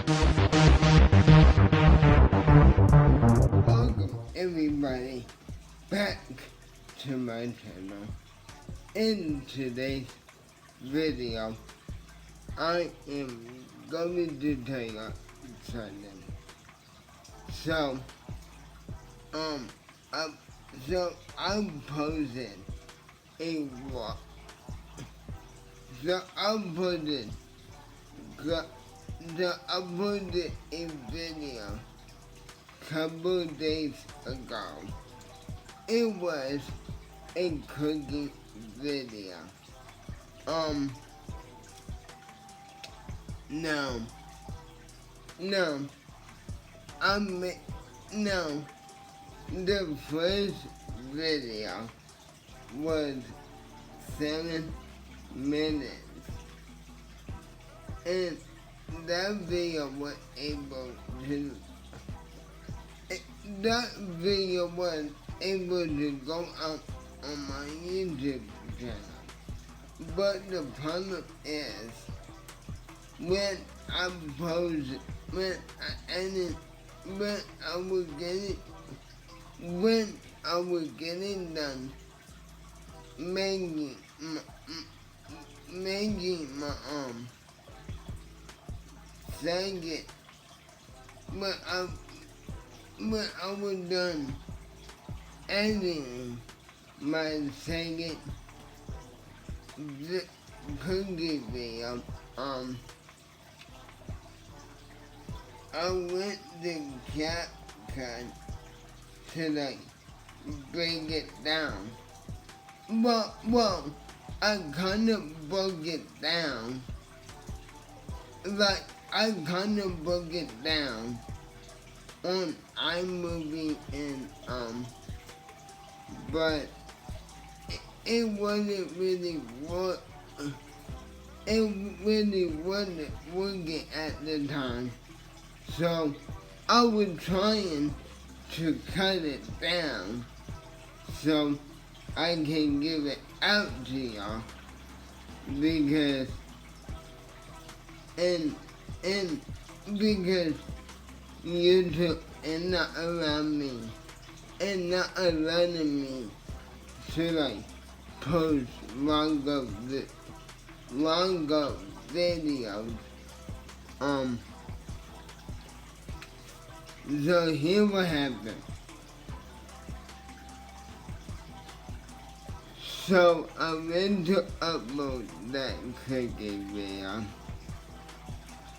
Welcome everybody back to my channel. In today's video, I am going to tell you something. So, um, I, I'm posing a walk. So I'm posing, I posted a video couple days ago. It was a cooking video. No, no, no, the first video was 7 minutes, and that video was able to, that video was able to go up on my YouTube channel. But the problem is, when I posted, when I was getting done making my second, when I was done editing my second cookie video, I went to CapCut to like break it down. Well, I kind of broke it down. Like, I kind of broke it down on iMovie and, but it wasn't really it really wasn't working at the time. So I was trying to cut it down so I can give it out to y'all, because because YouTube is not allowing me to like post longer videos. So here what happened. So I went to upload that cookie video,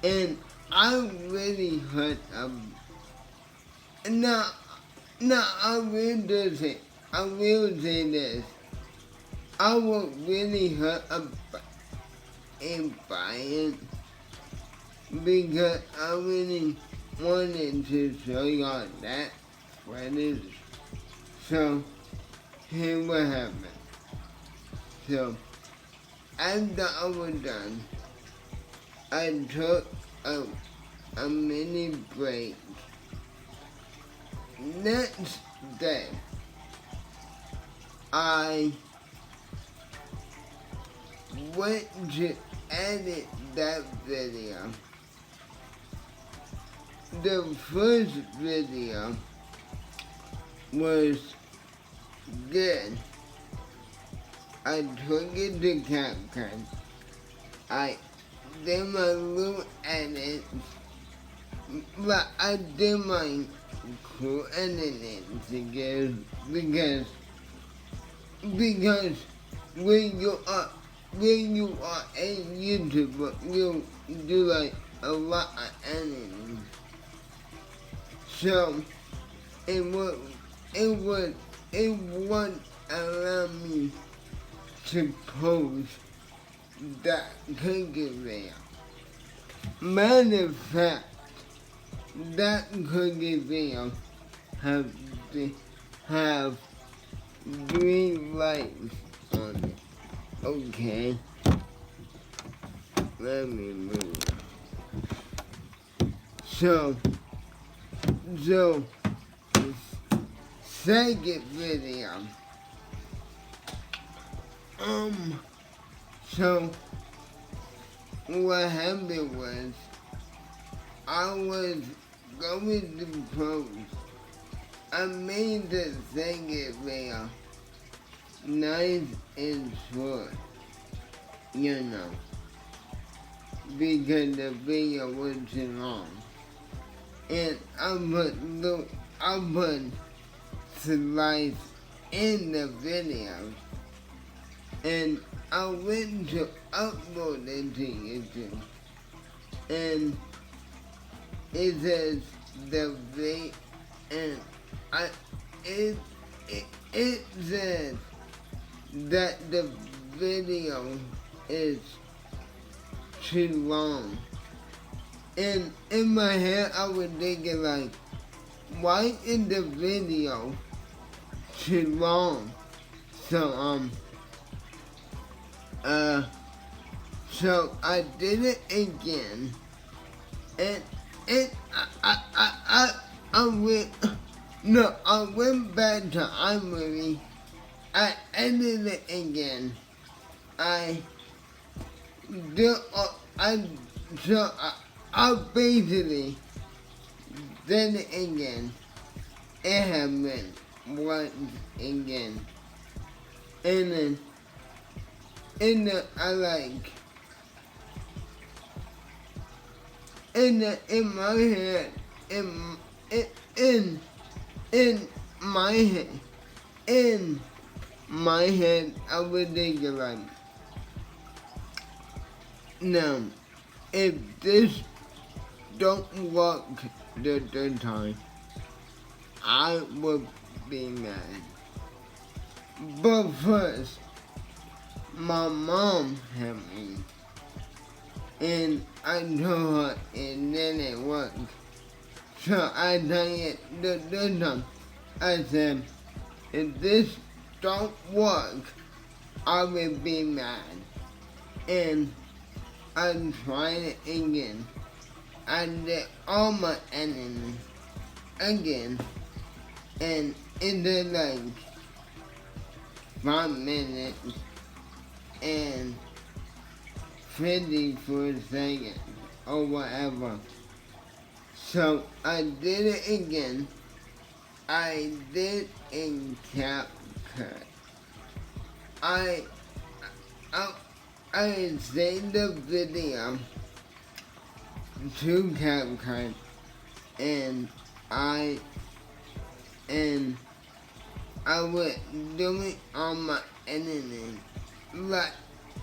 and I really hurt no, I will say this. I was really hurt about it because I really wanted to show y'all that footage. So here what happened. So after I was done, I took a mini break. Next day, I went to edit that video. The first video was good. I took it to CapCut. I did my little edits, but I did my cool editing together because when you are a YouTuber, you do like a lot of editing. So it would allow me to post that cookie video. Matter of fact, that cookie video have 3 likes on it. Okay, let me move. So second video. So what happened was I I was going to post, I made the second video nice and short, you know, because the video was too long. And I put slides in the video, and I went to upload it to YouTube, and it says the video, and it says that the video is too long. And in my head, I was thinking like, why is the video too long? So so I did it again, and I went back to iMovie. I edited it again. I basically did it again. It happened once again. And then I like, in my head, in my head, I was thinking like, now, if this don't work the third time, I would be mad. But first, my mom helped me, and I told her it didn't work. So I done it the third time. I said, if this don't work, I will be mad. And I tried it again. I did all my editing again, and it did like 5 minutes and 54 seconds or whatever. So I did it again. I did in CapCut. I saved the video to CapCut, and I was doing all my editing. Like,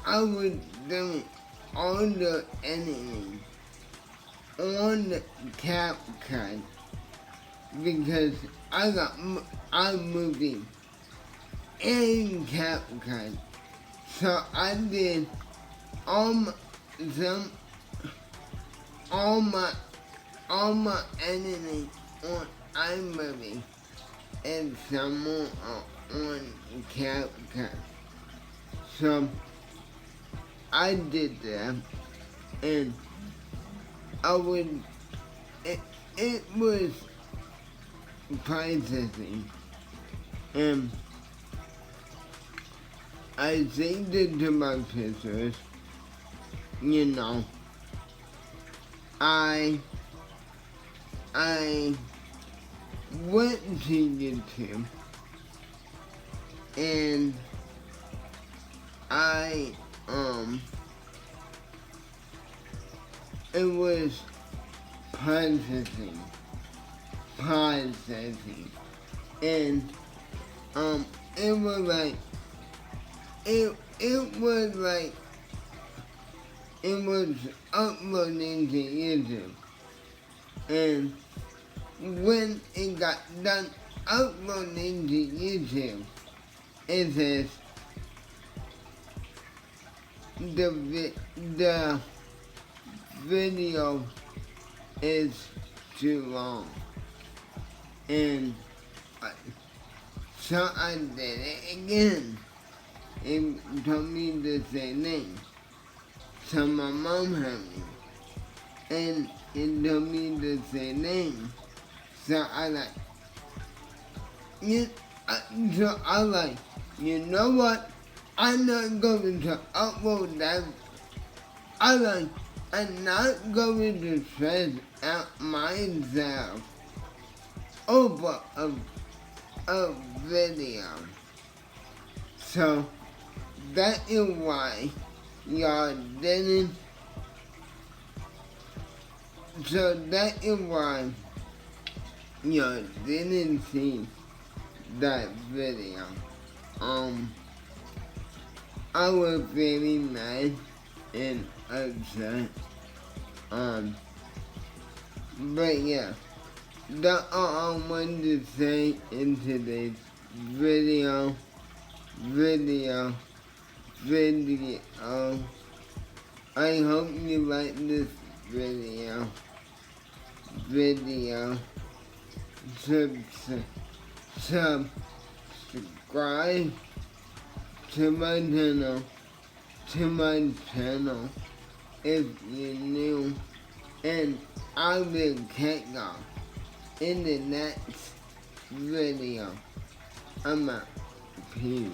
I was doing all the editing on the CapCut because I'm moving in CapCut. So I did all my editing on iMovie and some more on CapCut. So I did that, and it was processing, and I saved it to my pictures, you know. I went to YouTube, and it was processing, and it was like, it was uploading to YouTube, and when it got done uploading to YouTube, it says the video is too long, and so I did it again. It told me the same thing. So my mom helped me, and it told me the same thing. So I like, you know what? I'm not going to upload that. I'm not going to stress out myself over a video. So that is why y'all didn't. So that is why y'all didn't see that video. I was very mad and upset. But yeah, that's all I wanted to say in today's video. I hope you like this video. Subscribe to my channel if you're new, and I will catch y'all in the next video. I'm out. Peace.